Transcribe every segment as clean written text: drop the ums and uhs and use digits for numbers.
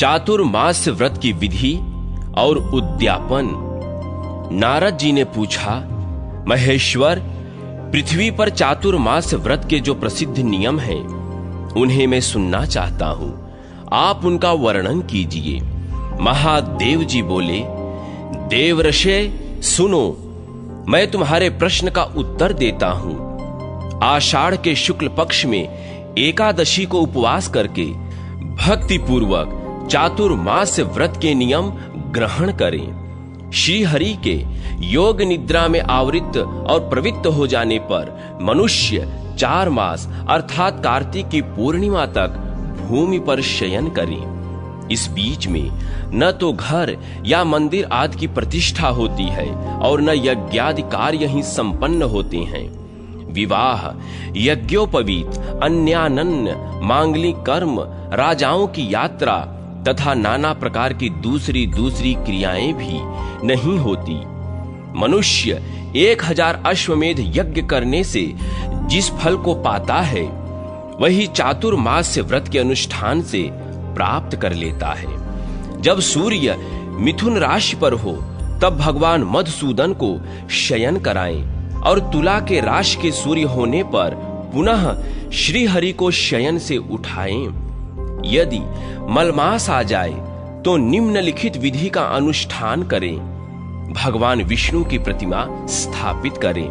चातुर्मास्य व्रत की विधि और उद्यापन। नारद जी ने पूछा, महेश्वर, पृथ्वी पर चातुर्मास्य व्रत के जो प्रसिद्ध नियम हैं, उन्हें मैं सुनना चाहता हूं, आप उनका वर्णन कीजिए। महादेव जी बोले, देवर्षे सुनो, मैं तुम्हारे प्रश्न का उत्तर देता हूं। आषाढ़ के शुक्ल पक्ष में एकादशी को उपवास करके भक्ति पूर्वक चातुर्मास्य व्रत के नियम ग्रहण करें। श्री हरि के योग निद्रा में आवृत्त और प्रवृत्त हो जाने पर मनुष्य 4 मास अर्थात कार्तिक की पूर्णिमा तक भूमि पर शयन करें। इस बीच में न तो घर या मंदिर आदि की प्रतिष्ठा होती है और न यज्ञादि कार्य ही संपन्न होते हैं। विवाह, यज्ञोपवीत, अन्यानन्य, मांगलिक कर्म, राजाओं की यात्रा तथा नाना प्रकार की दूसरी क्रियाएं भी नहीं होती। मनुष्य 1000 अश्वमेध यज्ञ करने से जिस फल को पाता है, वही चातुर्मास्य व्रत के अनुष्ठान से प्राप्त कर लेता है। जब सूर्य मिथुन राशि पर हो, तब भगवान मधुसूदन को शयन कराएं और तुला के राशि के सूर्य होने पर पुनः श्री हरि को शयन से उठाएं। यदि मलमास आ जाए तो निम्नलिखित विधि का अनुष्ठान करें। भगवान विष्णु की प्रतिमा स्थापित करें,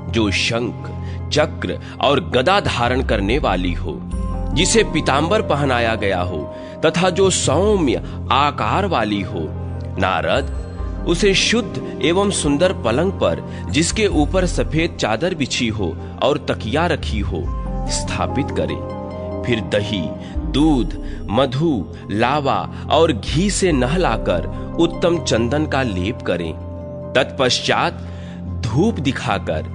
जो शंख, चक्र और गदा धारण करने वाली हो, जिसे पीतांबर पहनाया गया हो तथा जो सौम्य आकार वाली हो। नारद, उसे शुद्ध एवं सुंदर पलंग पर, जिसके ऊपर सफेद चादर बिछी हो और तकिया रखी हो, स्थापित करें। फिर दही, दूध, मधु, लावा और घी से नहलाकर उत्तम चंदन का लेप करें। तत्पश्चात धूप दिखाकर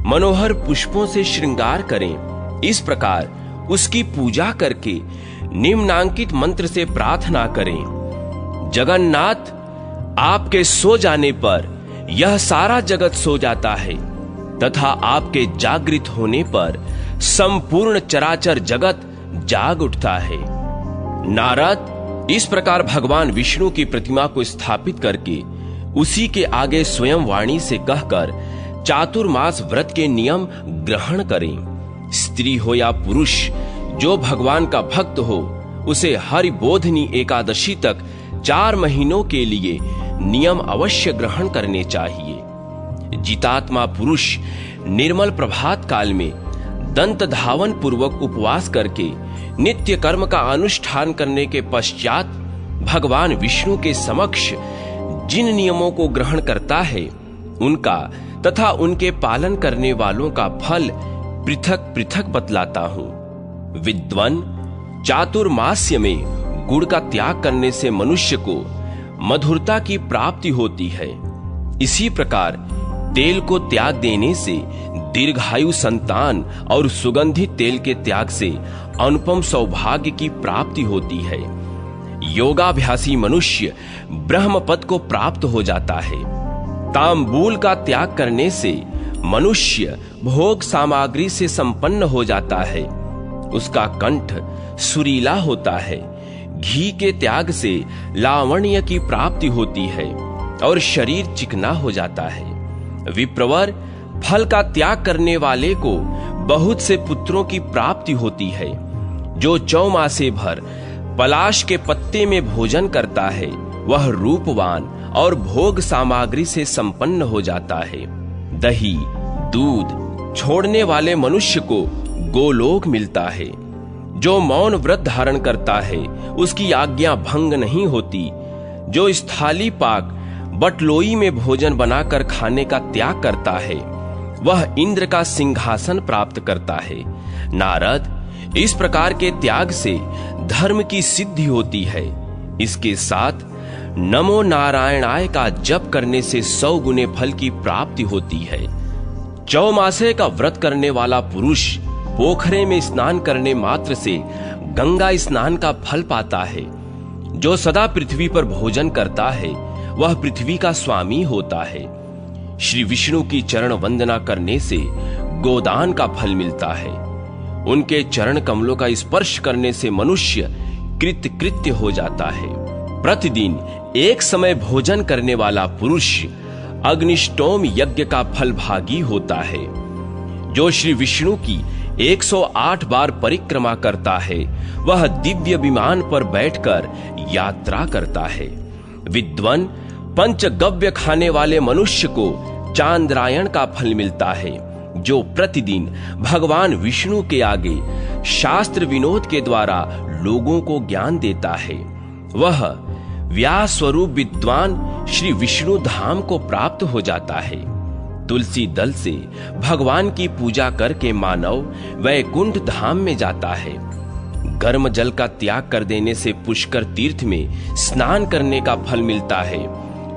मनोहर पुष्पों से श्रृंगार करें। इस प्रकार उसकी पूजा करके निम्नांकित मंत्र से प्रार्थना करें। जगन्नाथ, आपके सो जाने पर यह सारा जगत सो जाता है तथा आपके जागृत होने पर संपूर्ण चराचर जगत जाग उठता है। नारद, इस प्रकार भगवान विष्णु की प्रतिमा को स्थापित करके उसी के आगे स्वयं वाणी से कहकर चातुर्मास व्रत के नियम ग्रहण करें। स्त्री हो या पुरुष, जो भगवान का भक्त हो, उसे हरिबोधनी एकादशी तक 4 महीनों के लिए नियम अवश्य ग्रहण करने चाहिए। जितात्मा पुरुष निर्मल प्रभात काल में दंत धावन पूर्वक उपवास करके नित्य कर्म का अनुष्ठान करने के पश्चात भगवान विष्णु के समक्ष जिन नियमों को ग्रहण करता है, उनका तथा उनके पालन करने वालों का फल पृथक पृथक बतलाता हूं। विद्वान, चातुर्मास्य में गुड़ का त्याग करने से मनुष्य को मधुरता की प्राप्ति होती है। इसी प्रकार तेल को त्याग देने से दीर्घायु संतान और सुगंधित तेल के त्याग से अनुपम सौभाग्य की प्राप्ति होती है। योगाभ्यासी मनुष्य ब्रह्म पद को प्राप्त हो जाता है। तांबूल का त्याग करने से मनुष्य भोग सामग्री से संपन्न हो जाता है। उसका कंठ सुरीला होता है। घी के त्याग से लावण्य की प्राप्ति होती है और शरीर चिकना हो जाता है। विप्रवर, फल का त्याग करने वाले को बहुत से पुत्रों की प्राप्ति होती है। जो चौमासे भर पलाश के पत्ते में भोजन करता है, वह रूपवान और भोग सामग्री से संपन्न हो जाता है। दही, दूध छोड़ने वाले मनुष्य को गोलोक मिलता है। जो मौन व्रत धारण करता है, उसकी आज्ञा भंग नहीं होती। जो स्थाली पाक बटलोई में भोजन बनाकर खाने का त्याग करता है, वह इंद्र का सिंहासन प्राप्त करता है। नारद, इस प्रकार के त्याग से धर्म की सिद्धि होती है। इसके साथ नमो नारायणाय का जप करने से 100 गुने फल की प्राप्ति होती है। चौमासे का व्रत करने वाला पुरुष पोखरे में स्नान करने मात्र से गंगा स्नान का फल पाता है। जो सदा पृथ्वी पर भोजन करता है, वह पृथ्वी का स्वामी होता है। श्री विष्णु की चरण वंदना करने से गोदान का फल मिलता है। उनके चरण कमलों का स्पर्श करने से मनुष्य कृत्य हो जाता है। प्रतिदिन एक समय भोजन करने वाला पुरुष अग्निष्टोम यज्ञ का फल भागी होता है। जो श्री विष्णु की 108 बार परिक्रमा करता है वह दिव्य विमान पर बैठकर यात्रा करता है। विद्वान पंचगव्य खाने वाले मनुष्य को चांद्रायण का फल मिलता है, जो प्रतिदिन भगवान विष्णु के आगे शास्त्र विनोद के द्वारा लोगों को ज्ञान देता है। वह व्यास स्वरूप विद्वान श्री विष्णु धाम को प्राप्त हो जाता है। तुलसी दल से भगवान की पूजा करके मानव वैकुंठ धाम में जाता है। गर्म जल का त्याग कर देने से पुष्कर तीर्थ में स्नान करने का फल मिलता है।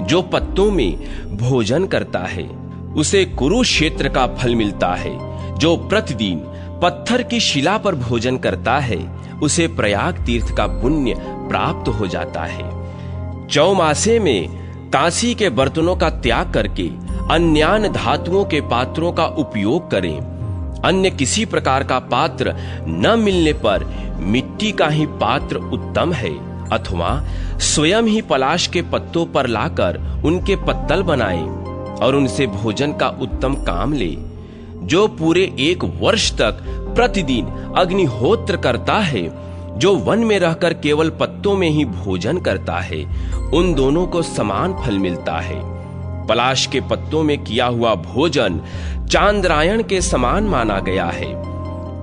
जो पत्तों में भोजन करता है उसे कुरुक्षेत्र का फल मिलता है। जो प्रतिदिन पत्थर की शिला पर भोजन करता है उसे प्रयाग तीर्थ का पुण्य प्राप्त हो जाता है। चौमासे में कांसी के बर्तनों का त्याग करके अन्यान धातुओं के पात्रों का उपयोग करें। अन्य किसी प्रकार का पात्र न मिलने पर मिट्टी का ही पात्र उत्तम है, अथवा स्वयं ही पलाश के पत्तों पर लाकर उनके पत्तल बनाएं और उनसे भोजन का उत्तम काम ले। जो पूरे 1 वर्ष तक प्रतिदिन अग्निहोत्र करता है, जो वन में रहकर केवल पत्तों में ही भोजन करता है, उन दोनों को समान फल मिलता है। पलाश के पत्तों में किया हुआ भोजन चांद्रायण के समान माना गया है।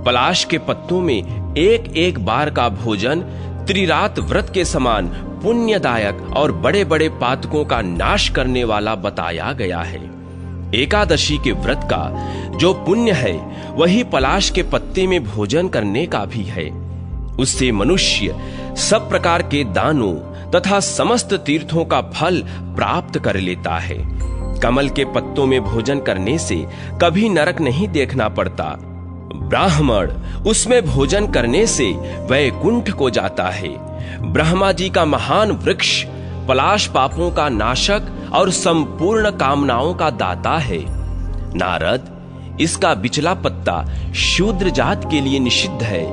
पलाश के पत्तों में एक बार का भोजन त्रिरात व्रत के समान पुण्यदायक और बड़े बड़े पातकों का नाश करने वाला बताया गया है। एकादशी के व्रत का जो पुण्य है वही पलाश के पत्ते में भोजन करने का भी है। उससे मनुष्य सब प्रकार के दानों तथा समस्त तीर्थों का फल प्राप्त कर लेता है। कमल के पत्तों में भोजन करने से कभी नरक नहीं देखना पड़ता। ब्राह्मण उसमें भोजन करने से वैकुंठ को जाता है। ब्रह्मा जी का महान वृक्ष पलाश पापों का नाशक और संपूर्ण कामनाओं का दाता है। नारद, इसका बिचला पत्ता शूद्र जात के लिए निषिद्ध है।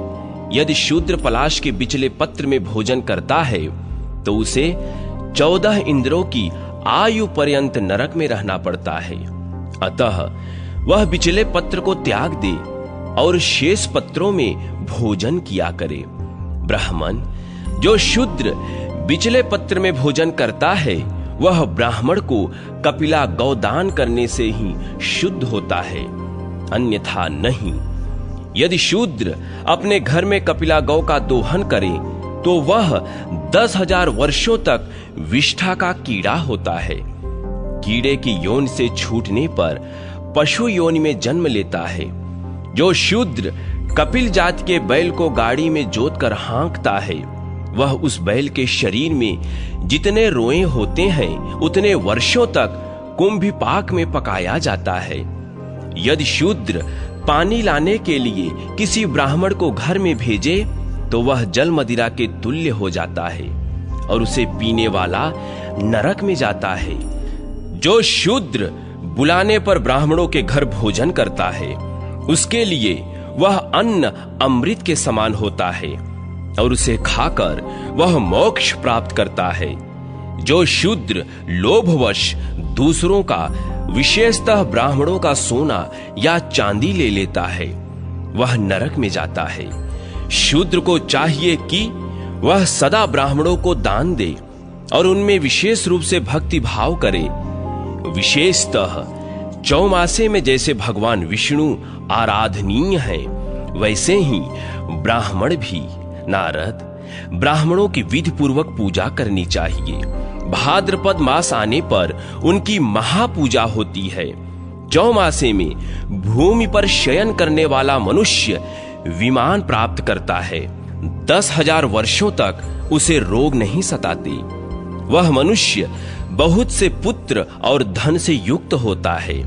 यदि शूद्र पलाश के बिचले पत्र में भोजन करता है तो उसे 14 इंद्रों की आयु पर्यंत नरक में रहना पड़ता है। अतः वह बिचले पत्र को त्याग दे और शेष पत्रों में भोजन किया करे। ब्राह्मण, जो शूद्र बिचले पत्र में भोजन करता है वह ब्राह्मण को कपिला गौदान करने से ही शुद्ध होता है, अन्यथा नहीं। यदि शूद्र अपने घर में कपिला गौ का दोहन करे तो वह 10,000 वर्षों तक विष्ठा का कीड़ा होता है। कीड़े की योनि से छूटने पर पशु योनि में जन्म लेता है। जो शूद्र कपिल जात के बैल को गाड़ी में जोत कर हाँकता है वह उस बैल के शरीर में जितने रोए होते हैं उतने वर्षों तक कुंभिपाक में पकाया जाता है। यदि शूद्र पानी लाने के लिए किसी ब्राह्मण को घर में भेजे तो वह जल मदिरा के तुल्य हो जाता है और उसे पीने वाला नरक में जाता है। जो शूद्र बुलाने पर ब्राह्मणों के घर भोजन करता है उसके लिए वह अन्न अमृत के समान होता है और उसे खाकर वह मोक्ष प्राप्त करता है। जो शूद्र लोभवश दूसरों का, विशेषतः ब्राह्मणों का सोना या चांदी ले लेता है वह नरक में जाता है। शूद्र को चाहिए कि वह सदा ब्राह्मणों को दान दे और उनमें विशेष रूप से भक्ति भाव करे। विशेषतः चौमासे में जैसे भगवान विष्णु आराधनीय हैं, वैसे ही ब्राह्मण भी। नारद, ब्राह्मणों की विधि पूर्वक पूजा करनी चाहिए। भाद्रपद मास आने पर उनकी महापूजा होती है। चौमासे में भूमि पर शयन करने वाला मनुष्य विमान प्राप्त करता है। 10,000 वर्षों तक उसे रोग नहीं सताते। वह मनुष्य बहुत से पुत्र और धन से युक्त होता है।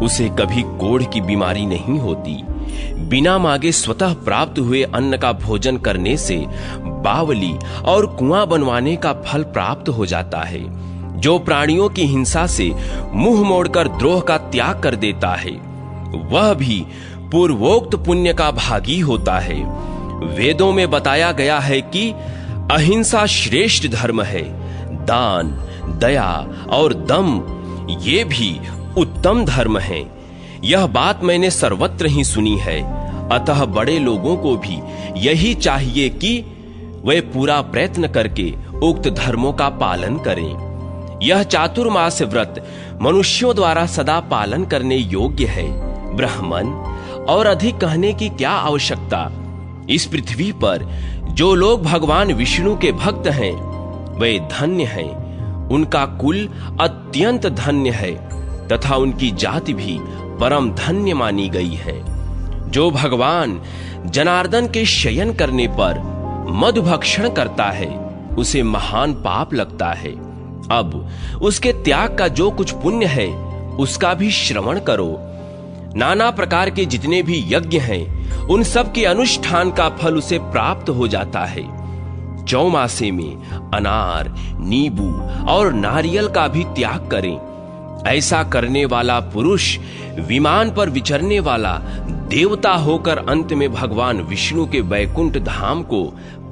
उसे कभी कोढ़ की बीमारी नहीं होती। बिना मांगे स्वतः प्राप्त हुए अन्न का भोजन करने से बावली और कुआं बनवाने का फल प्राप्त हो जाता है। जो प्राणियों की हिंसा से मुंह मोड़कर द्रोह का त्याग कर देता है वह भी पूर्वोक्त पुण्य का भागी होता है। वेदों में बताया गया है कि अहिंसा श्रेष्ठ धर्म है। दान, दया और दम ये भी उत्तम धर्म है। यह बात मैंने सर्वत्र ही सुनी है। अतः बड़े लोगों को भी यही चाहिए कि वे पूरा प्रयत्न करके उक्त धर्मों का पालन करें। यह चातुर्मास व्रत मनुष्यों द्वारा सदा पालन करने योग्य है। ब्राह्मण, और अधिक कहने की क्या आवश्यकता। इस पृथ्वी पर जो लोग भगवान विष्णु के भक्त हैं वे धन्य हैं। उनका कुल अत्यंत धन्य है तथा उनकी जाति भी परम धन्य मानी गई है। जो भगवान जनार्दन के शयन करने पर मधुभक्षण करता है उसे महान पाप लगता है। अब उसके त्याग का जो कुछ पुण्य है उसका भी श्रवण करो। नाना प्रकार के जितने भी यज्ञ हैं उन सब के अनुष्ठान का फल उसे प्राप्त हो जाता है। चौमासे में अनार, नींबू और नारियल का भी त्याग करें। ऐसा करने वाला पुरुष विमान पर विचरने वाला देवता होकर अंत में भगवान विष्णु के वैकुंठ धाम को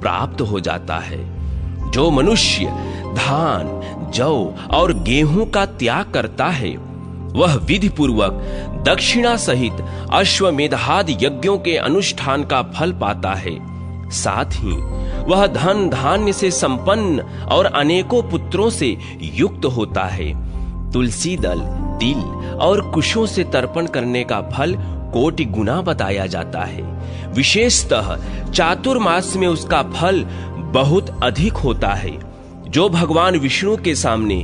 प्राप्त हो जाता है। जो मनुष्य धान, जौ और गेहूं का त्याग करता है वह विधि पूर्वक दक्षिणा सहित अश्वमेधादि यज्ञों के अनुष्ठान का फल पाता है। साथ ही वह धन धान्य से संपन्न और अनेकों पुत्रों से युक्त होता है। तुलसी दल, तिल और कुशों से तर्पण करने का फल कोटि गुना बताया जाता है। विशेषतः चातुर्मास में उसका फल बहुत अधिक होता है। जो भगवान विष्णु के सामने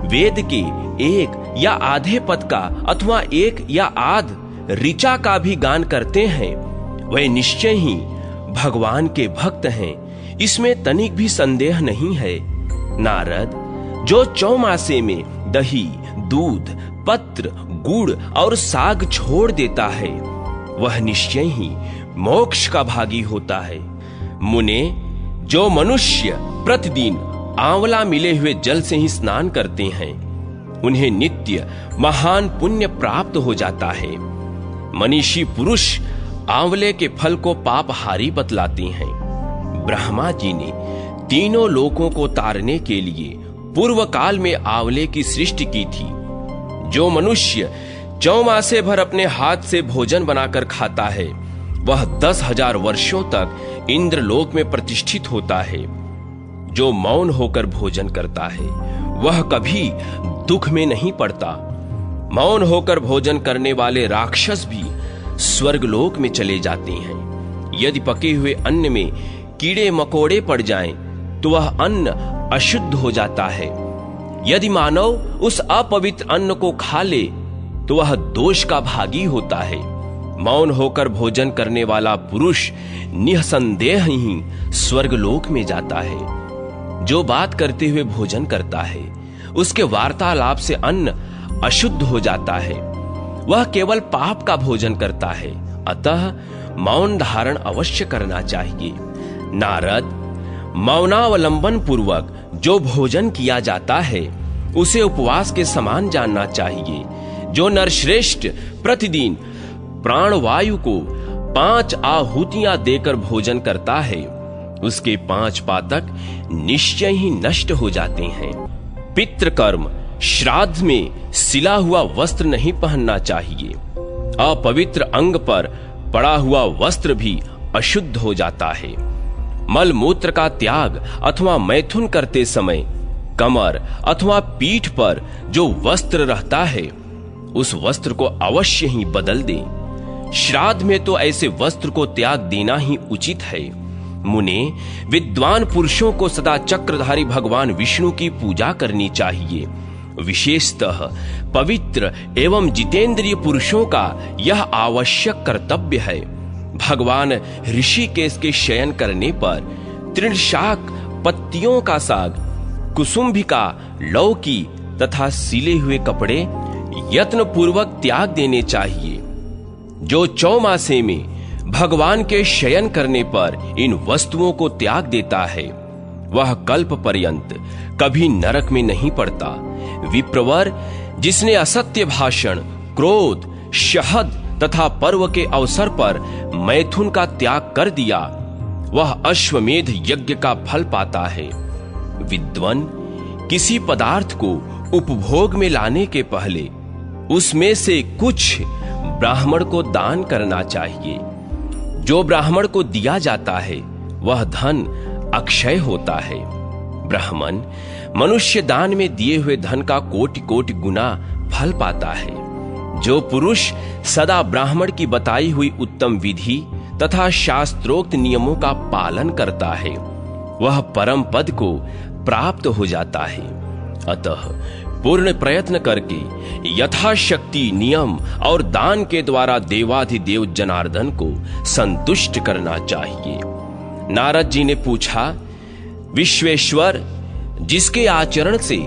वेद के एक या आधे पद का अथवा एक या आध ऋचा का भी गान करते हैं वे निश्चय ही भगवान के भक्त हैं। इसमें तनिक भी संदेह नहीं है। नारद, जो चौमासे में दही, दूध, पत्र, गुड़ और साग छोड़ देता है वह निश्चय ही मोक्ष का भागी होता है। मुने, जो मनुष्य प्रतिदिन आंवला मिले हुए जल से ही स्नान करते हैं उन्हें नित्य महान पुण्य प्राप्त हो जाता है। मनीषी पुरुष आंवले के फल को पापहारी बतलाते हैं। ब्रह्मा जी ने तीनों लोकों को तारने के लिए पूर्व काल में आंवले की सृष्टि की थी। जो मनुष्य चौमासे भर अपने हाथ से भोजन बनाकर खाता है वह 10,000 वर्षों तक इंद्रलोक में प्रतिष्ठित होता है। जो मौन होकर भोजन करता है वह कभी दुख में नहीं पड़ता। मौन होकर भोजन करने वाले राक्षस भी स्वर्गलोक में चले जाते हैं। यदि पके हुए अन्न में कीड़े मकोड़े पड़ जाएं तो वह अन्न अशुद्ध हो जाता है। यदि मानव उस अपवित्र अन्न को खा ले तो वह दोष का भागी होता है। मौन होकर भोजन करने वाला पुरुष निसंदेह ही स्वर्गलोक में जाता है। जो बात करते हुए भोजन करता है उसके वार्तालाप से अन्न अशुद्ध हो जाता है। वह केवल पाप का भोजन करता है। अतः मौन धारण अवश्य करना चाहिए। नारद, मौनावलंबन पूर्वक जो भोजन किया जाता है उसे उपवास के समान जानना चाहिए। जो नरश्रेष्ठ प्रतिदिन प्राणवायु को 5 आहुतियां देकर भोजन करता है उसके 5 पातक निश्चय ही नष्ट हो जाते हैं। पितृकर्म श्राद्ध में सिला हुआ वस्त्र नहीं पहनना चाहिए। अपवित्र अंग पर पड़ा हुआ वस्त्र भी अशुद्ध हो जाता है। मल मूत्र का त्याग अथवा मैथुन करते समय कमर अथवा पीठ पर जो वस्त्र रहता है उस वस्त्र को अवश्य ही बदल दें। श्राद्ध में तो ऐसे वस्त्र को त्याग देना ही उचित है। मुने, विद्वान पुरुषों को सदा चक्रधारी भगवान विष्णु की पूजा करनी चाहिए। विशेषतः पवित्र एवं जितेंद्रिय पुरुषों का यह आवश्यक कर्तव्य है। भगवान ऋषिकेश के शयन करने पर तृणशाक, पत्तियों का साग, कुसुम्भिका, लौकी तथा सिले हुए कपड़े यत्न पूर्वक त्याग देने चाहिए। जो चौमासे में भगवान के शयन करने पर इन वस्तुओं को त्याग देता है वह कल्प पर्यंत कभी नरक में नहीं पड़ता। विप्रवर, जिसने असत्य भाषण, क्रोध, शहद तथा पर्व के अवसर पर मैथुन का त्याग कर दिया वह अश्वमेध यज्ञ का फल पाता है। विद्वान किसी पदार्थ को उपभोग में लाने के पहले उसमें से कुछ ब्राह्मण को दान करना चाहिए। जो ब्राह्मण को दिया जाता है वह धन अक्षय होता है। ब्राह्मण मनुष्य दान में दिए हुए धन का कोटि कोटि गुना फल पाता है। जो पुरुष सदा ब्राह्मण की बताई हुई उत्तम विधि तथा शास्त्रोक्त नियमों का पालन करता है वह परम पद को प्राप्त हो जाता है। अतः पूर्ण प्रयत्न करके यथाशक्ति नियम और दान के द्वारा देवाधिदेव जनार्दन को संतुष्ट करना चाहिए। नारद जी ने पूछा, विश्वेश्वर, जिसके आचरण से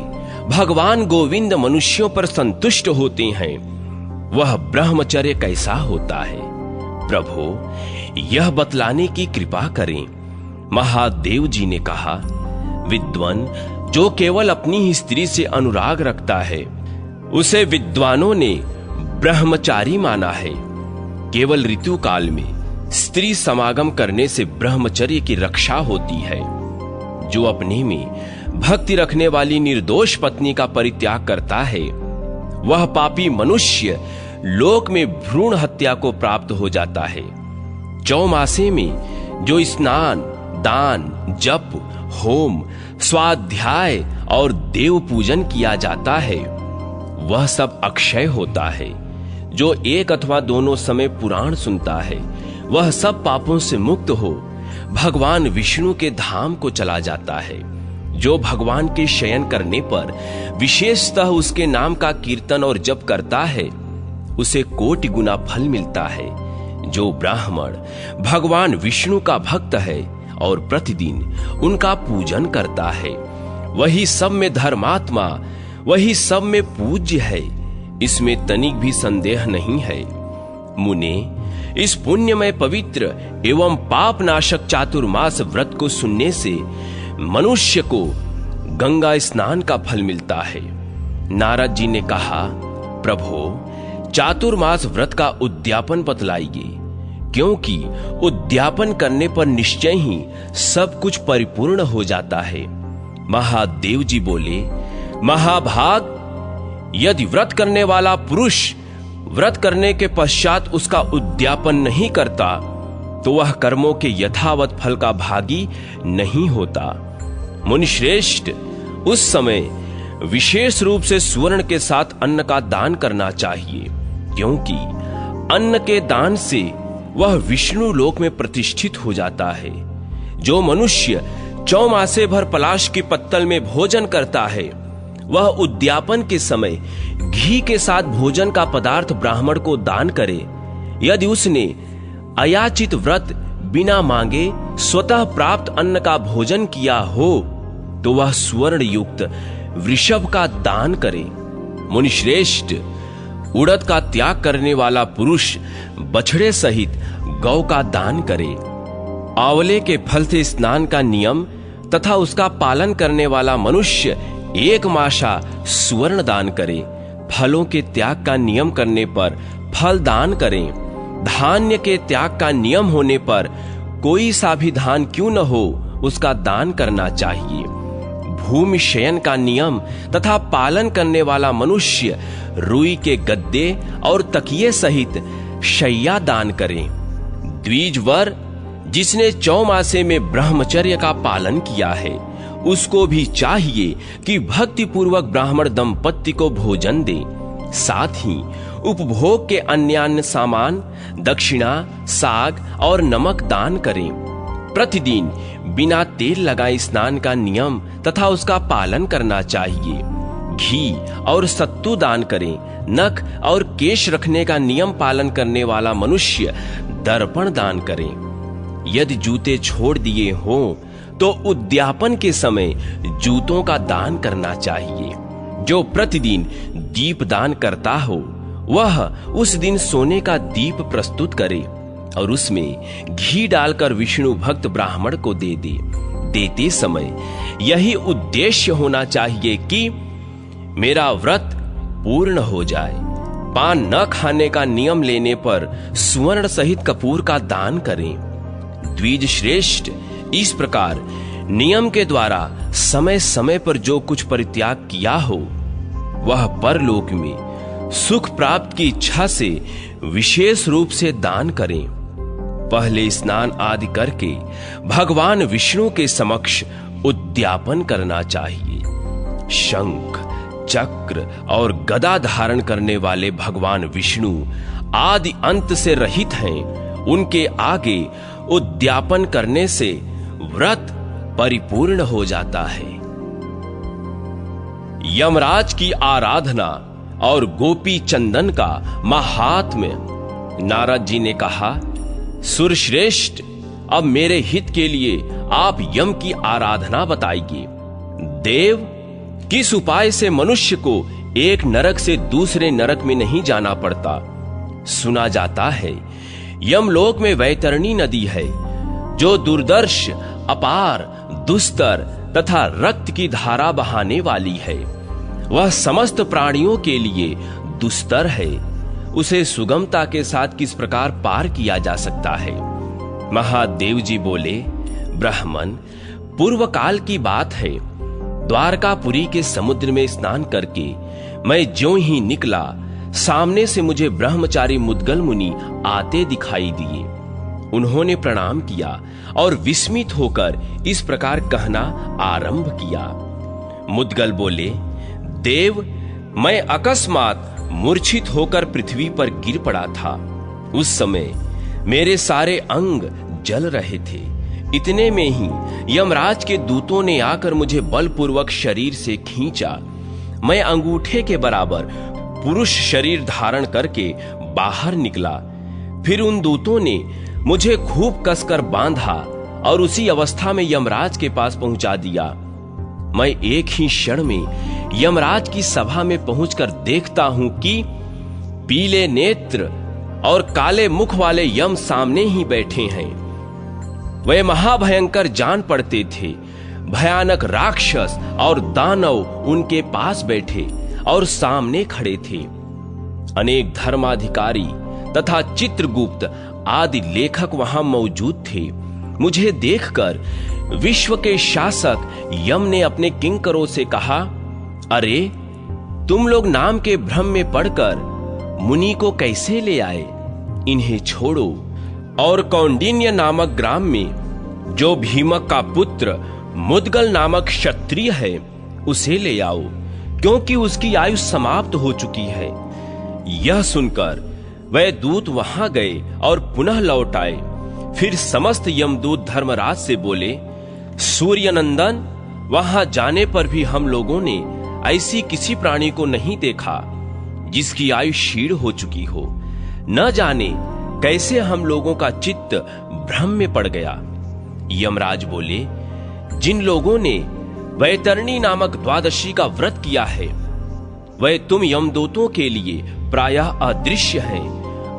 भगवान गोविंद मनुष्यों पर संतुष्ट होते हैं वह ब्रह्मचर्य कैसा होता है? प्रभु, यह बतलाने की कृपा करें। महादेव जी ने कहा, विद्वान जो केवल अपनी ही स्त्री से अनुराग रखता है उसे विद्वानों ने ब्रह्मचारी माना है। केवल ऋतु काल में स्त्री समागम करने से ब्रह्मचर्य की रक्षा होती है। जो अपने में भक्ति रखने वाली निर्दोष पत्नी का परित्याग करता है वह पापी मनुष्य लोक में भ्रूण हत्या को प्राप्त हो जाता है। चौमासे में जो स्नान, दान, जप, होम, स्वाध्याय और देव पूजन किया जाता है वह सब अक्षय होता है। जो एक अथवा दोनों समय पुराण सुनता है वह सब पापों से मुक्त हो भगवान विष्णु के धाम को चला जाता है। जो भगवान के शयन करने पर विशेषतः उसके नाम का कीर्तन और जप करता है उसे कोटि गुना फल मिलता है। जो ब्राह्मण भगवान विष्णु का भक्त है और प्रतिदिन उनका पूजन करता है वही सब में धर्मात्मा, वही सब में पूज्य है। इसमें तनिक भी संदेह नहीं है। मुने, इस पुण्यमय पवित्र एवं पाप नाशक चातुर्मास व्रत को सुनने से मनुष्य को गंगा स्नान का फल मिलता है। नारद जी ने कहा, प्रभु, चातुर्मास व्रत का उद्यापन बतलाइए, क्योंकि उद्यापन करने पर निश्चय ही सब कुछ परिपूर्ण हो जाता है। महादेव जी बोले, महाभाग, यदि व्रत करने वाला पुरुष व्रत करने के पश्चात उसका उद्यापन नहीं करता तो वह कर्मों के यथावत फल का भागी नहीं होता। मुनिश्रेष्ठ, उस समय विशेष रूप से सुवर्ण के साथ अन्न का दान करना चाहिए, क्योंकि अन्न के दान से वह विष्णु लोक में प्रतिष्ठित हो जाता है। जो मनुष्य चौमासे भर पलाश की पत्तल में भोजन करता है वह उद्यापन के समय घी के साथ भोजन का पदार्थ ब्राह्मण को दान करे। यदि उसने अयाचित व्रत बिना मांगे स्वतः प्राप्त अन्न का भोजन किया हो तो वह स्वर्ण युक्त वृषभ का दान करे। मुनिश्रेष्ठ, उड़द का त्याग करने वाला पुरुष बछड़े सहित गौ का दान करे। आंवले के फल से स्नान का नियम तथा उसका पालन करने वाला मनुष्य एक मासा सुवर्ण दान करे। फलों के त्याग का नियम करने पर फल दान करें। धान्य के त्याग का नियम होने पर कोई सा भी धान क्यों न हो उसका दान करना चाहिए। भूमि शयन का नियम तथा पालन करने वाला मनुष्य रुई के गद्दे और तकिए सहित शैया दान करें। द्विजवर, जिसने चौमासे में ब्रह्मचर्य का पालन किया है उसको भी चाहिए कि भक्ति पूर्वक ब्राह्मण दंपत्ति को भोजन दे। साथ ही उपभोग के अन्य सामान, दक्षिणा, साग और नमक दान करें। प्रतिदिन बिना तेल लगाए स्नान का नियम तथा उसका पालन करना चाहिए। घी और सत्तू दान करें। नख और केश रखने का नियम पालन करने वाला मनुष्य दर्पण दान करें। यदि जूते छोड़ दिए हों तो उद्यापन के समय जूतों का दान करना चाहिए। जो प्रतिदिन दीप दान करता हो वह उस दिन सोने का दीप प्रस्तुत करे और उसमें घी डालकर विष्णु भक्त ब्राह्मण को दे दे। देते समय यही उद्देश्य होना चाहिए कि मेरा व्रत पूर्ण हो जाए। पान न खाने का नियम लेने पर सुवर्ण सहित कपूर का दान करें। द्विज श्रेष्ठ, इस प्रकार नियम के द्वारा समय समय पर जो कुछ परित्याग किया हो, वह परलोक में सुख प्राप्त की इच्छा से विशेष रूप से दान करें। पहले स्नान आदि करके भगवान विष्णु के समक्ष उद्यापन करना चाहिए। शंख, चक्र और गदा धारण करने वाले भगवान विष्णु आदि अंत से रहित हैं। उनके आगे उद्यापन करने से व्रत परिपूर्ण हो जाता है। यमराज की आराधना और गोपी चंदन का महात्म्य। नारद जी ने कहा, सुरश्रेष्ठ, अब मेरे हित के लिए आप यम की आराधना बताइए। देव, किस उपाय से मनुष्य को एक नरक से दूसरे नरक में नहीं जाना पड़ता? सुना जाता है यमलोक में वैतरणी नदी है, जो दुर्दर्श, अपार, दुस्तर तथा रक्त की धारा बहाने वाली है। वह समस्त प्राणियों के लिए दुस्तर है। उसे सुगमता के साथ किस प्रकार पार किया जा सकता है? महादेव जी बोले, ब्राह्मण, पूर्व काल की बात है। द्वारकापुरी के समुद्र में स्नान करके मैं ज्यों ही निकला, सामने से मुझे ब्रह्मचारी मुद्गल मुनि आते दिखाई दिए। उन्होंने प्रणाम किया और विस्मित होकर इस प्रकार कहना आरंभ किया। मुद्गल बोले, देव, मैं अकस्मात मूर्छित होकर पृथ्वी पर गिर पड़ा था। उस समय मेरे सारे अंग जल रहे थे। इतने में ही यमराज के दूतों ने आकर मुझे बलपूर्वक शरीर से खींचा। मैं अंगूठे के बराबर पुरुष शरीर धारण करके बाहर निकला। फिर उन दूतों ने मुझे खूब कसकर बांधा और उसी अवस्था में यमराज के पास पहुंचा दिया। मैं एक ही क्षण में यमराज की सभा में पहुंचकर देखता हूं कि पीले नेत्र और काले मुख वाले यम सामने ही बैठे हैं। वे महाभयंकर जान पड़ते थे। भयानक राक्षस और दानव उनके पास बैठे और सामने खड़े थे। अनेक धर्माधिकारी तथा चित्रगुप्त आदि लेखक वहां मौजूद थे। मुझे देखकर विश्व के शासक यम ने अपने किंकरों से कहा, अरे, तुम लोग नाम के भ्रम में पड़कर मुनि को कैसे ले आए? इन्हें छोड़ो और कौंडिन्य नामक ग्राम में जो भीमक का पुत्र मुद्गल नामक क्षत्रिय है, उसे ले आओ, क्योंकि उसकी आयु समाप्त हो चुकी है। यह सुनकर वह दूत वहां गए और पुनः लौट आए। फिर समस्त यमदूत धर्मराज से बोले, सूर्यनंदन, वहां जाने पर भी हम लोगों ने ऐसी किसी प्राणी को नहीं देखा जिसकी आयु क्षीण हो चुकी हो। न जाने कैसे हम लोगों का चित्त भ्रम में पड़ गया। यमराज बोले, जिन लोगों ने वैतरणी नामक द्वादशी का व्रत किया है, वह तुम यमदूतों के लिए प्रायः अदृश्य हैं।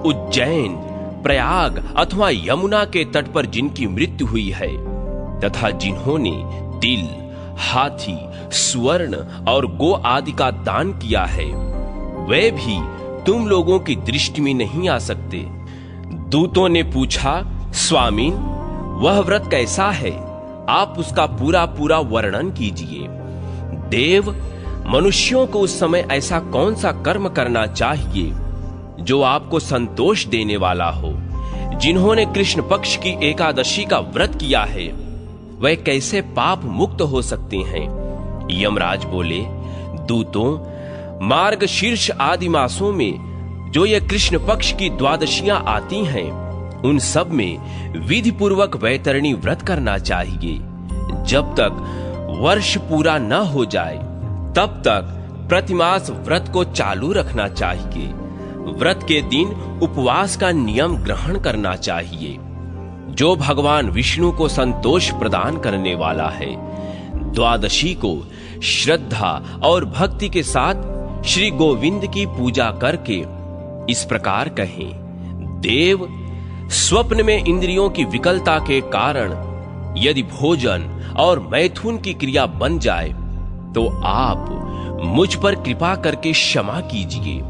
उज्जैन, प्रयाग अथवा यमुना के तट पर जिनकी मृत्यु हुई है तथा जिन्होंने तिल, हाथी, स्वर्ण और गो आदि का दान किया है, वे भी तुम लोगों की दृष्टि में नहीं आ सकते। दूतों ने पूछा, स्वामीन, वह व्रत कैसा है? आप उसका पूरा पूरा वर्णन कीजिए। देव, मनुष्यों को उस समय ऐसा कौन सा कर्म करना चाहिए जो आपको संतोष देने वाला हो? जिन्होंने कृष्ण पक्ष की एकादशी का व्रत किया है, वह कैसे पाप मुक्त हो सकते हैं? यमराज बोले, दूतों, मार्ग शीर्ष आदि मासों में जो ये कृष्ण पक्ष की द्वादशियां आती हैं, उन सब में विधि पूर्वक वैतरणी व्रत करना चाहिए। जब तक वर्ष पूरा न हो जाए तब तक प्रतिमास व्रत को चालू रखना चाहिए। व्रत के दिन उपवास का नियम ग्रहण करना चाहिए, जो भगवान विष्णु को संतोष प्रदान करने वाला है। द्वादशी को श्रद्धा और भक्ति के साथ श्री गोविंद की पूजा करके इस प्रकार कहें, देव, स्वप्न में इंद्रियों की विकलता के कारण यदि भोजन और मैथुन की क्रिया बन जाए तो आप मुझ पर कृपा करके क्षमा कीजिए।